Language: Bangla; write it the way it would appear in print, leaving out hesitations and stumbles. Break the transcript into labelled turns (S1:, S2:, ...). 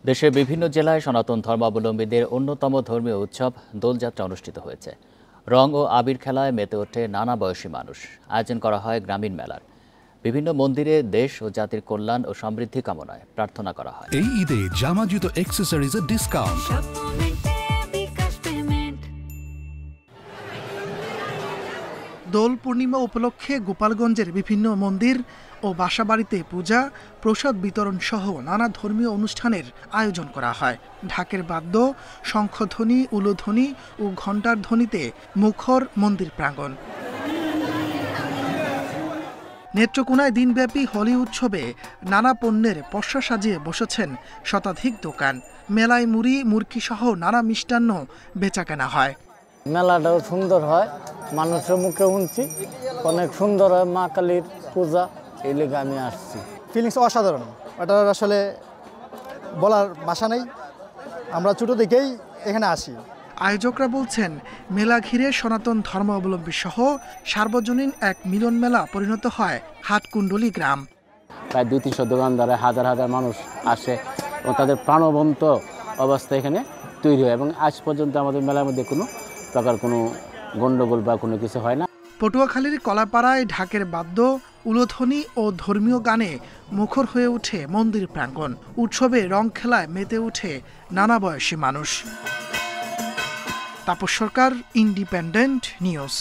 S1: দেশের বিভিন্ন জেলায় সনাতন ধর্মাবলম্বীদের অন্যতম ধর্মীয় উৎসব দোলযাত্রা অনুষ্ঠিত হয়েছে। রং ও আবির খেলায় মেতে ওঠে নানা বয়সী মানুষ। আয়োজন করা হয় গ্রামীণ মেলার। বিভিন্ন মন্দিরে দেশ ও জাতির কল্যাণ ও সমৃদ্ধি কামনায় প্রার্থনা করা হয়।
S2: এই ঈদে জামা জুতো অ্যাক্সেসরিজের ডিসকাউন্ট।
S3: দোল পূর্ণিমা উপলক্ষে গোপালগঞ্জের বিভিন্ন মন্দির ও বাসাবাড়িতে পূজা, প্রসাদ বিতরণ সহ নানা ধর্মীয় অনুষ্ঠানের আয়োজন করা হয়। ঢাকের বাদ্য, শঙ্খধ্বনি, উলুধ্বনি ও ঘণ্টার ধ্বনিতে মুখর মন্দির প্রাঙ্গণ। নেত্রকোনায় দিনব্যাপী হোলি উৎসবে নানা পণ্যের পসরা সাজিয়ে বসেছেন শতাধিক দোকান। মেলায় মুড়ি, মুরকি সহ নানা মিষ্টান্ন বেচাকেনা হয়।
S4: মেলাটাও সুন্দর হয়, মানুষের মুখে শুনছি অনেক সুন্দর হয়। মা কালীর পূজা, এই লেগে আমি আসছি।
S5: ফিলিংস অসাধারণ, এটা আসলে বলার ভাষা নেই। আমরা ছোট থেকেই এখানে আসি।
S3: আয়োজকরা বলছেন, মেলা ঘিরে সনাতন ধর্মাবলম্বী সহ সার্বজনীন এক মিলন মেলা পরিণত হয় হাটকুণ্ডলী গ্রাম।
S4: প্রায় 200-300 দোকানদারে হাজার হাজার মানুষ আসে এবং তাদের প্রাণবন্ত অবস্থা এখানে তৈরি হয় এবং আজ পর্যন্ত আমাদের মেলার মধ্যে কোনো প্রকার কোনো গণ্ডগোল বা কোনো কিছু হয় না।
S3: পটুয়াখালীর কলাপাড়ায় ঢাকের বাদ্য, উলুধ্বনি ও ধর্মীয় গানে মুখর হয়ে ওঠে মন্দির প্রাঙ্গণ। উৎসবে রং খেলায় মেতে ওঠে নানা বয়সী মানুষ। তাপস সরকার, ইন্ডিপেন্ডেন্ট নিউজ।